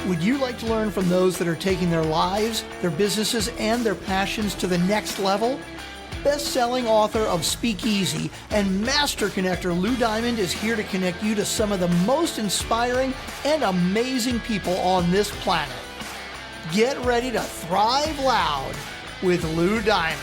Would you like to learn from those that are taking their lives, their businesses, and their passions to the next level? Best-selling author of Speakeasy and master connector Lou Diamond is here to connect you to some of the most inspiring and amazing people on this planet. Get ready to thrive loud with Lou Diamond.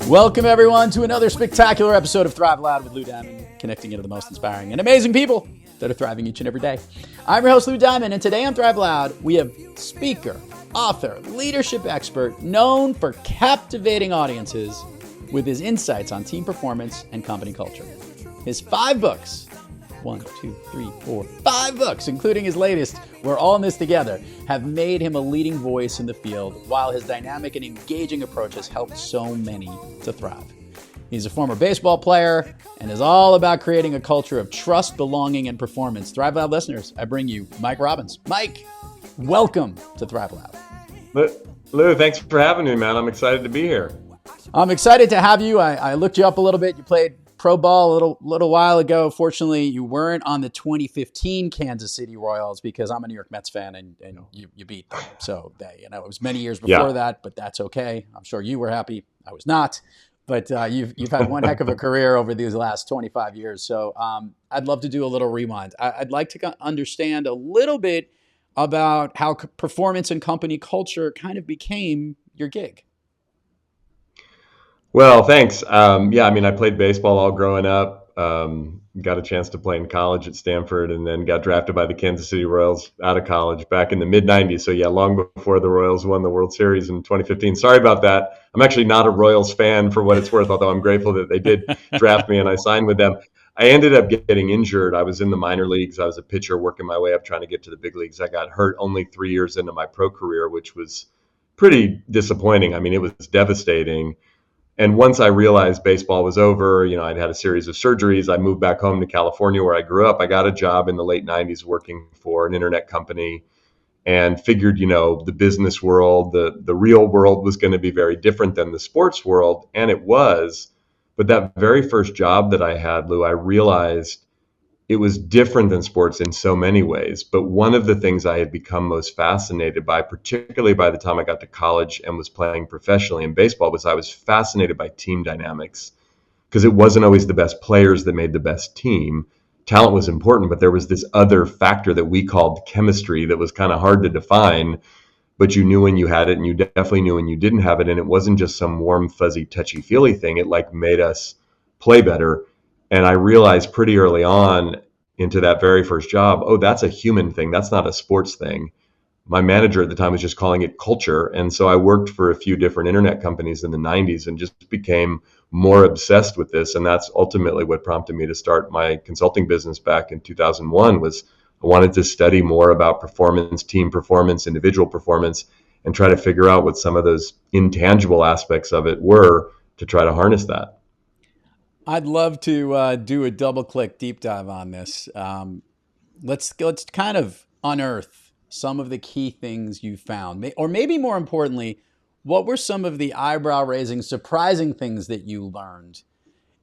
Welcome, everyone, to another spectacular episode of Thrive Loud with Lou Diamond, connecting you to the most inspiring and amazing people that are thriving each and every day. I'm your host, Lou Diamond, and today on Thrive Loud, we have speaker, author, leadership expert, known for captivating audiences with his insights on team performance and company culture. His 5 books, 5 books, including his latest, We're All in This Together, have made him a leading voice in the field, while his dynamic and engaging approach has helped so many to thrive. He's a former baseball player and is all about creating a culture of trust, belonging, and performance. Thrive Loud listeners, I bring you Mike Robbins. Mike, welcome to Thrive Loud. Lou, thanks for having me, man. I'm excited to be here. I'm excited to have you. I looked you up a little bit. You played pro ball a little while ago. Fortunately, you weren't on the 2015 Kansas City Royals because I'm a New York Mets fan and you beat them. So it was many years before that, but that's okay. I'm sure you were happy. I was not, but you've had one heck of a career over these last 25 years. So I'd love to do a little rewind. I'd like to understand a little bit about how performance and company culture kind of became your gig. Well, thanks. I played baseball all growing up, got a chance to play in college at Stanford, and then got drafted by the Kansas City Royals out of college back in the mid-90s. So long before the Royals won the World Series in 2015. Sorry about that. I'm actually not a Royals fan for what it's worth, although I'm grateful that they did draft me and I signed with them. I ended up getting injured. I was in the minor leagues. I was a pitcher working my way up trying to get to the big leagues. I got hurt only 3 years into my pro career, which was pretty disappointing. It was devastating. And once I realized baseball was over, I'd had a series of surgeries. I moved back home to California where I grew up. I got a job in the late 90s working for an internet company and figured, the business world, the real world was going to be very different than the sports world. And it was. But that very first job that I had, Lou, I realized it was different than sports in so many ways. But one of the things I had become most fascinated by, particularly by the time I got to college and was playing professionally in baseball, was I was fascinated by team dynamics, because it wasn't always the best players that made the best team. Talent was important, but there was this other factor that we called chemistry that was kind of hard to define, but you knew when you had it and you definitely knew when you didn't have it. And it wasn't just some warm, fuzzy, touchy-feely thing. It made us play better. And I realized pretty early on into that very first job, that's a human thing. That's not a sports thing. My manager at the time was just calling it culture. And so I worked for a few different internet companies in the 90s and just became more obsessed with this. And that's ultimately what prompted me to start my consulting business back in 2001 was I wanted to study more about performance, team performance, individual performance, and try to figure out what some of those intangible aspects of it were to try to harness that. I'd love to do a double-click deep dive on this. Let's kind of unearth some of the key things you found, or maybe more importantly, what were some of the eyebrow-raising, surprising things that you learned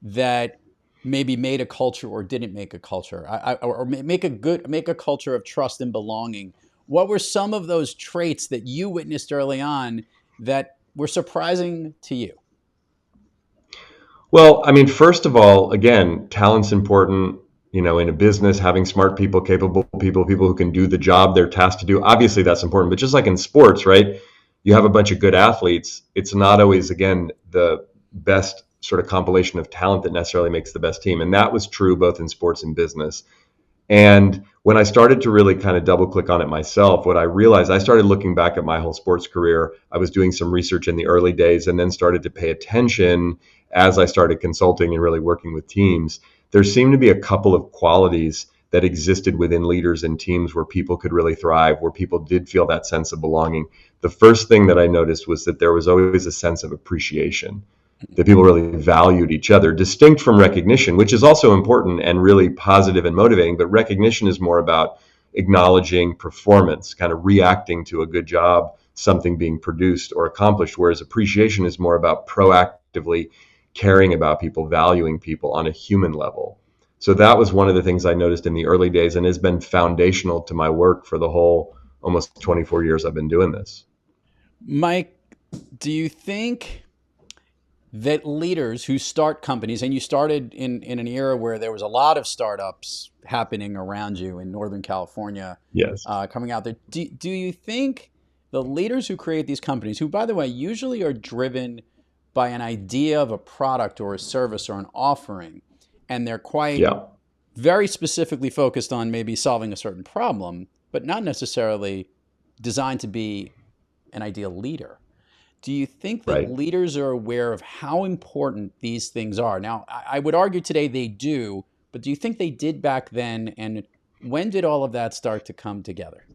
that maybe made a culture or didn't make a culture, or make a culture of trust and belonging? What were some of those traits that you witnessed early on that were surprising to you? Well, first of all, again, talent's important, in a business, having smart people, capable people who can do the job they're tasked to do. Obviously, that's important. But just like in sports, right, you have a bunch of good athletes. It's not always, again, the best sort of compilation of talent that necessarily makes the best team. And that was true both in sports and business. And when I started to really kind of double click on it myself, what I realized, I started looking back at my whole sports career. I was doing some research in the early days and then started to pay attention as I started consulting and really working with teams. There seemed to be a couple of qualities that existed within leaders and teams where people could really thrive, where people did feel that sense of belonging. The first thing that I noticed was that there was always a sense of appreciation. that people really valued each other, distinct from recognition, which is also important and really positive and motivating. But recognition is more about acknowledging performance, kind of reacting to a good job, something being produced or accomplished, whereas appreciation is more about proactively caring about people, valuing people on a human level. So that was one of the things I noticed in the early days and has been foundational to my work for the whole almost 24 years I've been doing this. Mike, do you think that leaders who start companies, and you started in an era where there was a lot of startups happening around you in Northern California, Yes. coming out there, do you think the leaders who create these companies, who, by the way, usually are driven by an idea of a product or a service or an offering, and they're quite Yeah. very specifically focused on maybe solving a certain problem, but not necessarily designed to be an ideal leader? Do you think that Right. leaders are aware of how important these things are? Now, I would argue today they do, but do you think they did back then? And when did all of that start to come together?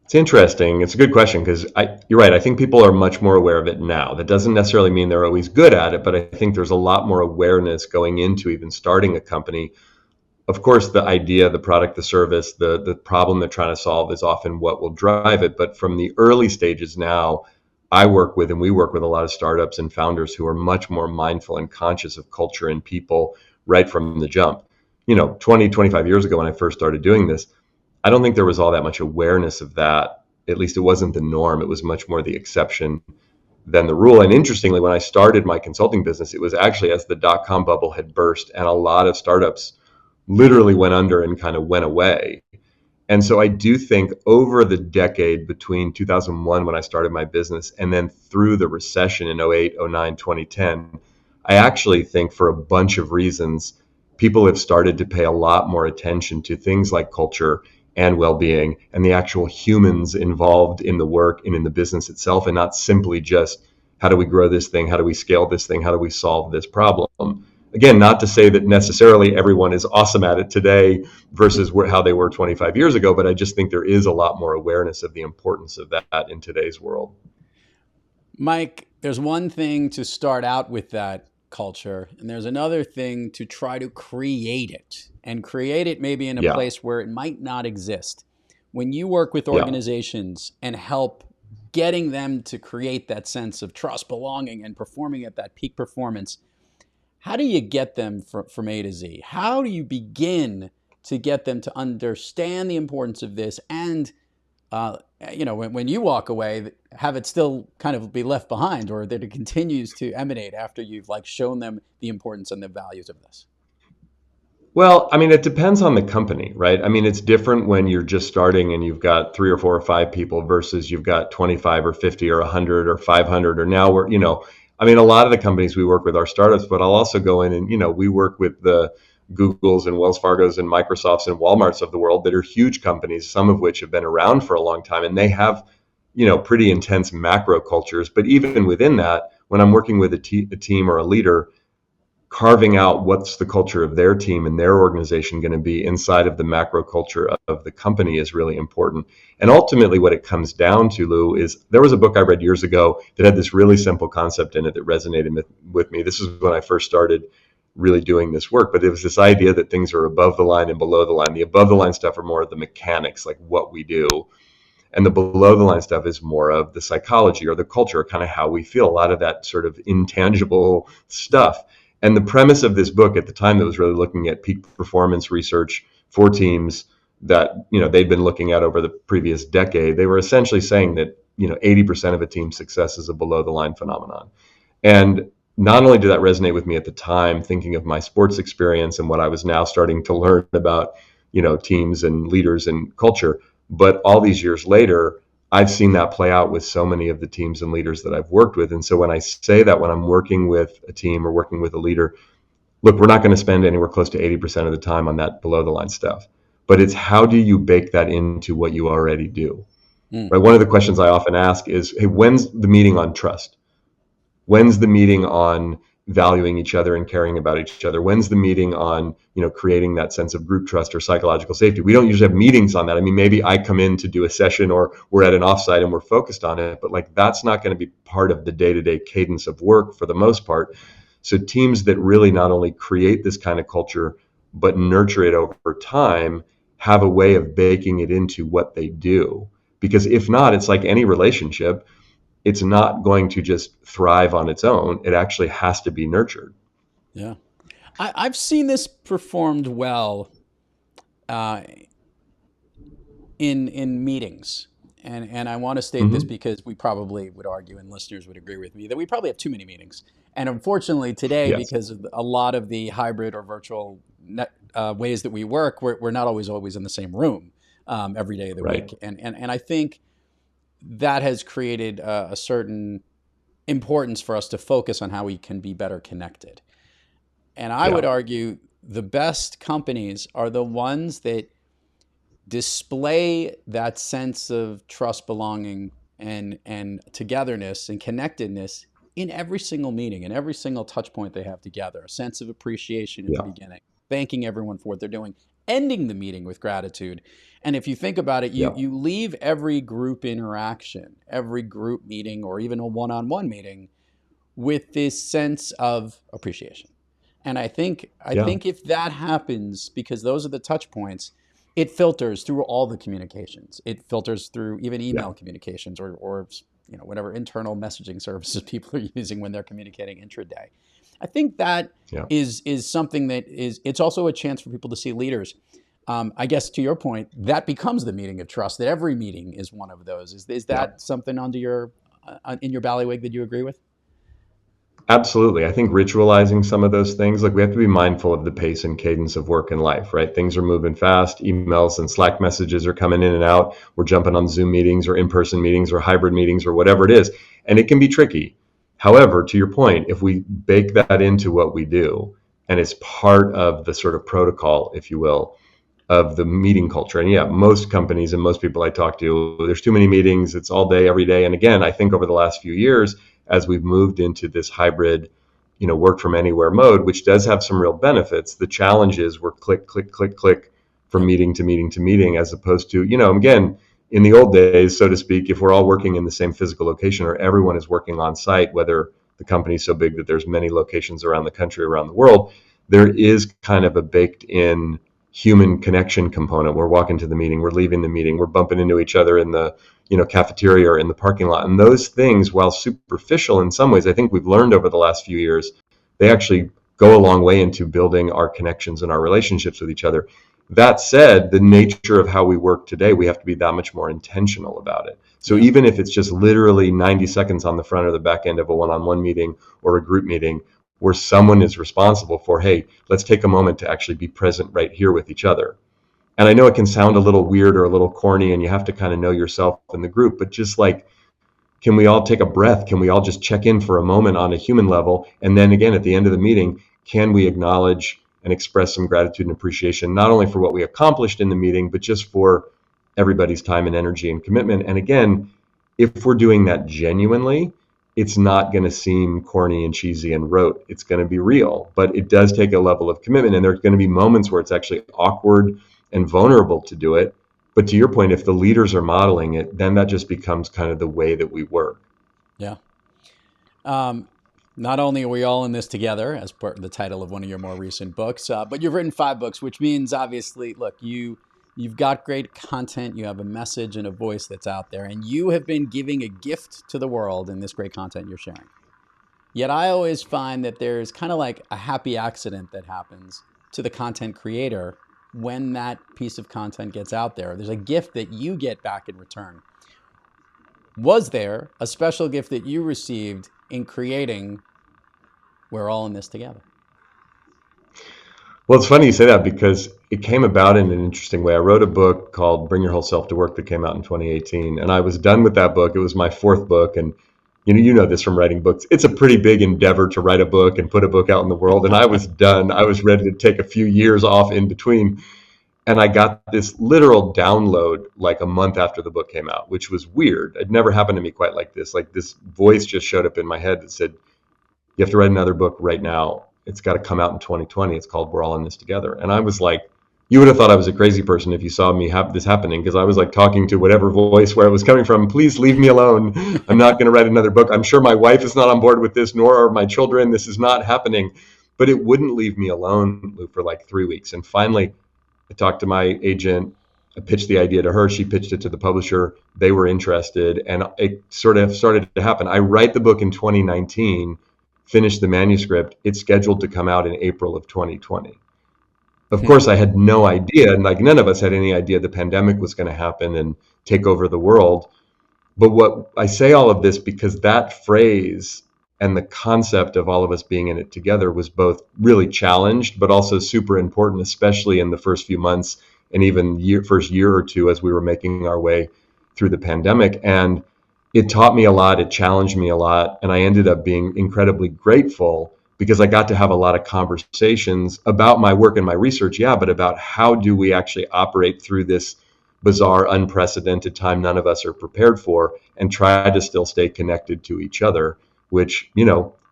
It's interesting. It's a good question because you're right. I think people are much more aware of it now. That doesn't necessarily mean they're always good at it, but I think there's a lot more awareness going into even starting a company. Of course, the idea, the product, the service, the problem they're trying to solve is often what will drive it. But from the early stages now, I work with, and we work with a lot of startups and founders who are much more mindful and conscious of culture and people right from the jump. 20, 25 years ago when I first started doing this, I don't think there was all that much awareness of that. At least it wasn't the norm. It was much more the exception than the rule. And interestingly, when I started my consulting business, it was actually as the dot-com bubble had burst and a lot of startups literally went under and kind of went away. And so I do think over the decade between 2001 when I started my business and then through the recession in 08, 09, 2010, I actually think for a bunch of reasons, people have started to pay a lot more attention to things like culture and well-being and the actual humans involved in the work and in the business itself, and not simply just how do we grow this thing, how do we scale this thing, how do we solve this problem. Again, not to say that necessarily everyone is awesome at it today versus how they were 25 years ago, but I just think there is a lot more awareness of the importance of that in today's world. Mike, there's one thing to start out with that culture, and there's another thing to try to create it, and create it maybe in a Yeah. place where it might not exist. When you work with Yeah. organizations and help getting them to create that sense of trust, belonging, and performing at that peak performance, how do you get them from A to Z? How do you begin to get them to understand the importance of this and when you walk away, have it still kind of be left behind, or that it continues to emanate after you've shown them the importance and the values of this? Well, I mean, it depends on the company, right? I mean, it's different when you're just starting and you've got 3 or 4 or 5 people versus you've got 25 or 50 or 100 or 500, or now we're, I mean, a lot of the companies we work with are startups, but I'll also go in and, we work with the Googles and Wells Fargos and Microsofts and Walmarts of the world that are huge companies, some of which have been around for a long time, and they have, pretty intense macro cultures. But even within that, when I'm working with a team or a leader, carving out what's the culture of their team and their organization going to be inside of the macro culture of the company is really important. And ultimately what it comes down to, Lou, is there was a book I read years ago that had this really simple concept in it that resonated with me. This is when I first started really doing this work, but it was this idea that things are above the line and below the line. The above the line stuff are more of the mechanics, like what we do. And the below the line stuff is more of the psychology or the culture, kind of how we feel, a lot of that sort of intangible stuff. And the premise of this book at the time that was really looking at peak performance research for teams that, they'd been looking at over the previous decade, they were essentially saying that, 80% of a team's success is a below the line phenomenon. And not only did that resonate with me at the time, thinking of my sports experience and what I was now starting to learn about, teams and leaders and culture, but all these years later, I've seen that play out with so many of the teams and leaders that I've worked with. And so when I say that, when I'm working with a team or working with a leader, look, we're not going to spend anywhere close to 80% of the time on that below the line stuff, but it's how do you bake that into what you already do? Right? One of the questions I often ask is, hey, when's the meeting on trust? When's the meeting on valuing each other and caring about each other? When's the meeting on, creating that sense of group trust or psychological safety? We don't usually have meetings on that. I mean, maybe I come in to do a session or we're at an offsite and we're focused on it, but like that's not going to be part of the day-to-day cadence of work for the most part. So teams that really not only create this kind of culture, but nurture it over time have a way of baking it into what they do. Because if not, it's like any relationship, it's not going to just thrive on its own. It actually has to be nurtured. Yeah. I've seen this performed well in meetings. And I want to state this because we probably would argue, and listeners would agree with me, that we probably have too many meetings. And unfortunately today, Yes. because of a lot of the hybrid or virtual ways that we work, we're not always in the same room every day of the Right. week. And I think that has created a certain importance for us to focus on how we can be better connected. And I would argue the best companies are the ones that display that sense of trust, belonging, and togetherness and connectedness in every single meeting and every single touch point they have together. A sense of appreciation at the beginning, thanking everyone for what they're doing, ending the meeting with gratitude. And if you think about it, you leave every group interaction, every group meeting, or even a one-on-one meeting with this sense of appreciation. And I think if that happens, because those are the touch points, it filters through all the communications. It filters through even email communications or whatever internal messaging services people are using when they're communicating intraday. I think that is something that it's also a chance for people to see leaders. I guess to your point, that becomes the meeting of trust. That every meeting is one of those. Is that something under your in your bailiwick that you agree with? Absolutely. I think ritualizing some of those things, like we have to be mindful of the pace and cadence of work and life, right? Things are moving fast. Emails and Slack messages are coming in and out. We're jumping on Zoom meetings or in-person meetings or hybrid meetings or whatever it is. And it can be tricky. However, to your point, if we bake that into what we do, and it's part of the sort of protocol, if you will, of the meeting culture. And most companies and most people I talk to, there's too many meetings. It's all day, every day. And again, I think over the last few years, as we've moved into this hybrid, work from anywhere mode, which does have some real benefits. The challenge is we're click, click, click, click from meeting to meeting to meeting, as opposed to, again, in the old days, so to speak, if we're all working in the same physical location or everyone is working on site, whether the company's so big that there's many locations around the country, around the world, there is kind of a baked in human connection component. We're walking to the meeting, we're leaving the meeting, we're bumping into each other in the cafeteria or in the parking lot. And those things, while superficial in some ways, I think we've learned over the last few years, they actually go a long way into building our connections and our relationships with each other. That said, the nature of how we work today, we have to be that much more intentional about it. So even if it's just literally 90 seconds on the front or the back end of a one-on-one meeting or a group meeting, where someone is responsible for, hey, let's take a moment to actually be present right here with each other. And I know it can sound a little weird or a little corny, and you have to kind of know yourself in the group, but just like, can we all take a breath? Can we all just check in for a moment on a human level? And then again, at the end of the meeting, can we acknowledge and express some gratitude and appreciation, not only for what we accomplished in the meeting, but just for everybody's time and energy and commitment? And again, if we're doing that genuinely, it's not going to seem corny and cheesy and rote. It's going to be real, but it does take a level of commitment. And there's going to be moments where it's actually awkward and vulnerable to do it. But to your point, if the leaders are modeling it, then that just becomes kind of the way that we work. Yeah. Not only are we all in this together, as part of the title of one of your more recent books, but you've written 5 books, which means obviously, look, you've got great content, you have a message and a voice that's out there, and you have been giving a gift to the world in this great content you're sharing. Yet I always find that there's kind of like a happy accident that happens to the content creator when that piece of content gets out there. There's a gift that you get back in return. Was there a special gift that you received in creating We're All in This Together? Well, it's funny you say that because it came about in an interesting way. I wrote a book called Bring Your Whole Self to Work that came out in 2018. And I was done with that book. It was my 4th book. And you know this from writing books. It's a pretty big endeavor to write a book and put a book out in the world. And I was done. I was ready to take a few years off in between. And I got this literal download like a month after the book came out, which was weird. It never happened to me quite like this. Like this voice just showed up in my head that said, you have to write another book right now. It's got to come out in 2020. It's called We're All in This Together. And I was like, you would have thought I was a crazy person if you saw me have this happening, because I was like talking to whatever voice where it was coming from. Please leave me alone. I'm not going to write another book. I'm sure my wife is not on board with this, nor are my children. This is not happening. But it wouldn't leave me alone, Lou, for like 3 weeks. And finally, I talked to my agent. I pitched the idea to her. She pitched it to the publisher. They were interested, and it sort of started to happen. I write the book in 2019, finish the manuscript. It's scheduled to come out in April of 2020. Of course, I had no idea, and like none of us had any idea the pandemic was going to happen and take over the world. But what I say all of this because that phrase and the concept of all of us being in it together was both really challenged, but also super important, especially in the first few months and even first year or two as we were making our way through the pandemic. And it taught me a lot. It challenged me a lot. And I ended up being incredibly grateful because I got to have a lot of conversations about my work and my research, but about how do we actually operate through this bizarre, unprecedented time none of us are prepared for, and try to still stay connected to each other, which,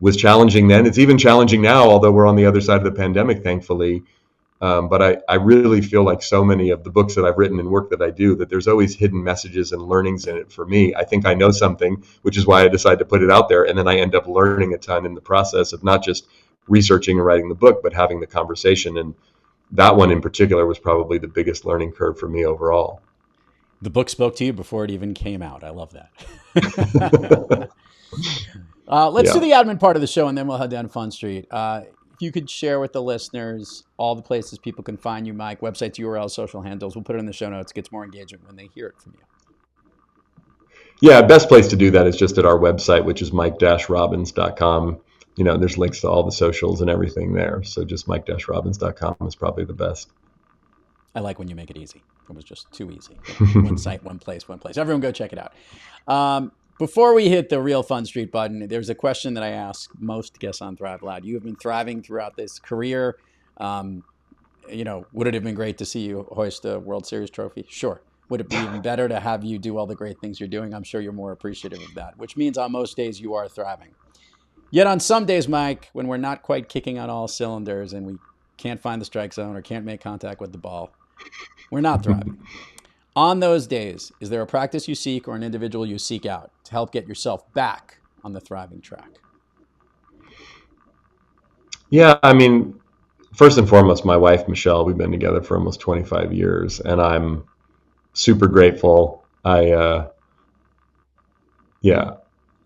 was challenging then. It's even challenging now, although we're on the other side of the pandemic, thankfully. But I really feel like so many of the books that I've written and work that I do, that there's always hidden messages and learnings in it for me. I think I know something, which is why I decide to put it out there. And then I end up learning a ton in the process of not just researching and writing the book, but having the conversation. And that one in particular was probably the biggest learning curve for me overall. The book spoke to you before it even came out. I love that. Let's do the admin part of the show, and then we'll head down Fun Street. If you could share with the listeners all the places people can find you, Mike, websites, URLs, social handles. We'll put it in the show notes. It gets more engagement when they hear it from you. Yeah, best place to do that is just at our website, which is mike-robbins.com. There's links to all the socials and everything there. So just mike-robbins.com is probably the best. I like when you make it easy. It was just too easy. One site, one place. Everyone go check it out. Before we hit the real Fun Street button, there's a question that I ask most guests on Thrive Loud. You have been thriving throughout this career. Would it have been great to see you hoist a World Series trophy? Sure. Would it be even better to have you do all the great things you're doing? I'm sure you're more appreciative of that, which means on most days you are thriving. Yet on some days, Mike, when we're not quite kicking on all cylinders and we can't find the strike zone or can't make contact with the ball, we're not thriving. On those days, is there a practice you seek or an individual you seek out to help get yourself back on the thriving track? Yeah, first and foremost, my wife, Michelle, we've been together for almost 25 years, and I'm super grateful. I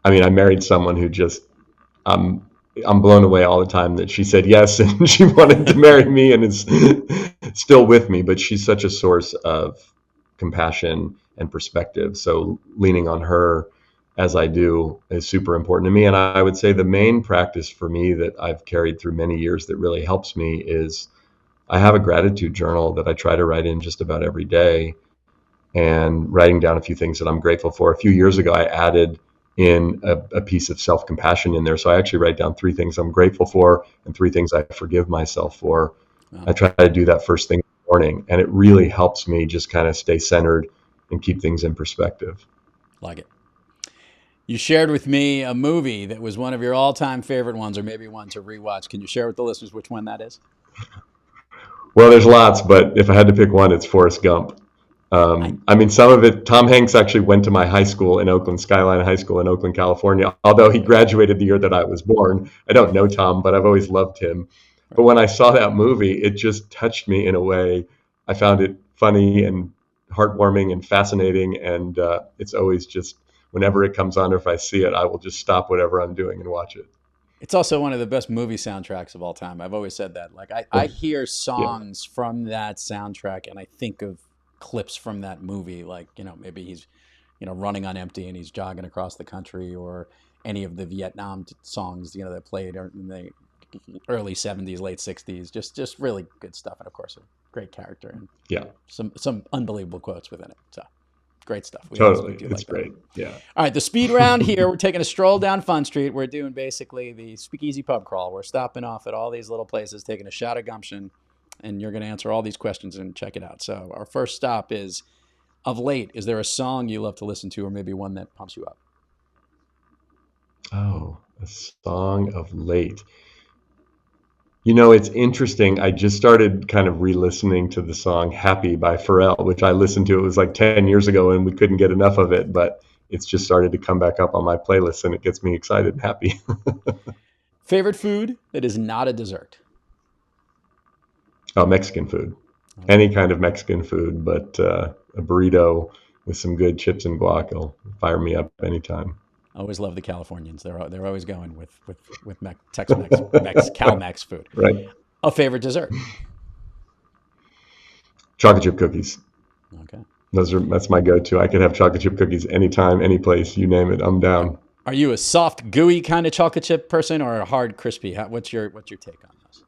married someone who just, I'm blown away all the time that she said yes and she wanted to marry me and is still with me, but she's such a source of compassion and perspective. So leaning on her as I do is super important to me. And I would say the main practice for me that I've carried through many years that really helps me is I have a gratitude journal that I try to write in just about every day, and writing down a few things that I'm grateful for. A few years ago, I added in a piece of self-compassion in there. So I actually write down 3 things I'm grateful for and 3 things I forgive myself for. Wow. I try to do that first thing in the morning, and it really helps me just kind of stay centered and keep things in perspective. Like it. You shared with me a movie that was one of your all-time favorite ones, or maybe one to rewatch. Can you share with the listeners which one that is? Well, there's lots, but if I had to pick one, it's Forrest Gump. Some of it, Tom Hanks actually went to my high school in Oakland, Skyline High School in Oakland, California, although he graduated the year that I was born. I don't know Tom, but I've always loved him. But when I saw that movie, it just touched me in a way. I found it funny and heartwarming and fascinating. And it's always just, whenever it comes on or if I see it, I will just stop whatever I'm doing and watch it. It's also one of the best movie soundtracks of all time. I've always said that. Like I hear songs from that soundtrack and I think of clips from that movie, like, maybe he's, running on empty and he's jogging across the country, or any of the Vietnam songs, that played in the early 70s, late 60s, just really good stuff. And of course, a great character and some unbelievable quotes within it. So great stuff. Totally. It's great. Yeah. All right. The speed round here, we're taking a stroll down Fun Street. We're doing basically the Speakeasy pub crawl. We're stopping off at all these little places, taking a shot of gumption, and you're going to answer all these questions and check it out. So our first stop is, of late, is there a song you love to listen to, or maybe one that pumps you up? Oh, a song of late. You know, it's interesting. I just started kind of re-listening to the song Happy by Pharrell, which I listened to. It was like 10 years ago and we couldn't get enough of it, but it's just started to come back up on my playlist and it gets me excited and happy. Favorite food that is not a dessert? Oh, Mexican food. Any kind of Mexican food, but a burrito with some good chips and guac will fire me up anytime. I always love the Californians. They're always going with Tex-Mex, Cal-Mex food. Right. A favorite dessert? Chocolate chip cookies. Okay. That's my go-to. I could have chocolate chip cookies anytime, any place, you name it. I'm down. Are you a soft, gooey kind of chocolate chip person or a hard, crispy? What's your take on those?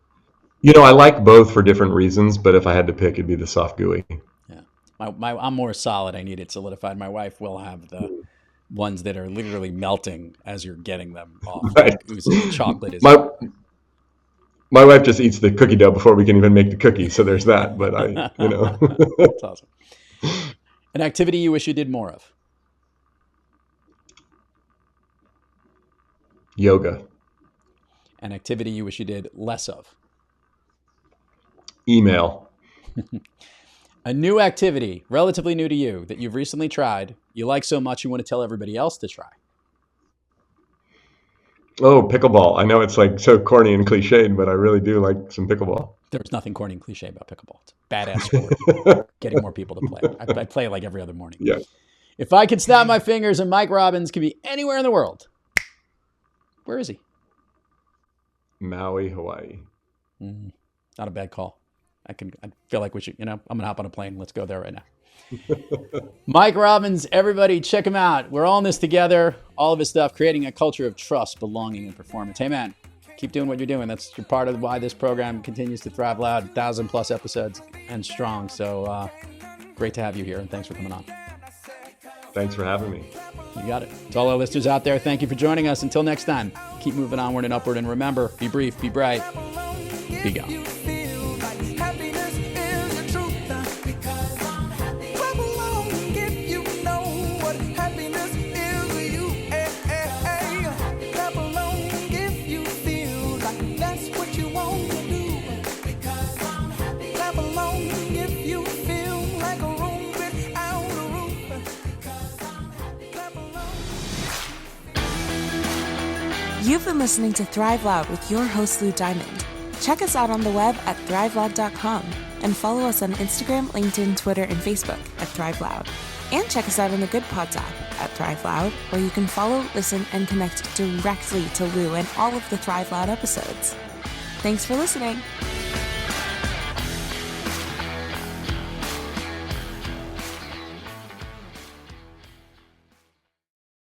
You know, I like both for different reasons, but if I had to pick, it'd be the soft gooey. Yeah. I'm more solid. I need it solidified. My wife will have the ones that are literally melting as you're getting them off. Right. Like, chocolate is... My wife just eats the cookie dough before we can even make the cookie, so there's that. But That's awesome. An activity you wish you did more of? Yoga. An activity you wish you did less of? Email. A new activity, relatively new to you, that you've recently tried, you like so much you want to tell everybody else to try? Oh, pickleball. I know it's like so corny and cliched, but I really do like some pickleball. There's nothing corny and cliche about pickleball. It's a badass sport. Getting more people to play. I play it like every other morning. Yeah. If I could snap my fingers and Mike Robbins could be anywhere in the world, where is he? Maui, Hawaii. Not a bad call. I feel like we should, I'm going to hop on a plane. Let's go there right now. Mike Robbins, everybody check him out. We're all in this together. All of his stuff, creating a culture of trust, belonging, and performance. Hey, man, keep doing what you're doing. That's part of why this program continues to thrive loud. 1,000+ episodes and strong. So great to have you here, and thanks for coming on. Thanks for having me. You got it. To all our listeners out there, thank you for joining us. Until next time, keep moving onward and upward. And remember, be brief, be bright, be gone. You've been listening to Thrive Loud with your host, Lou Diamond. Check us out on the web at thriveloud.com and follow us on Instagram, LinkedIn, Twitter, and Facebook at Thrive Loud. And check us out on the Good Pods app at Thrive Loud, where you can follow, listen, and connect directly to Lou and all of the Thrive Loud episodes. Thanks for listening.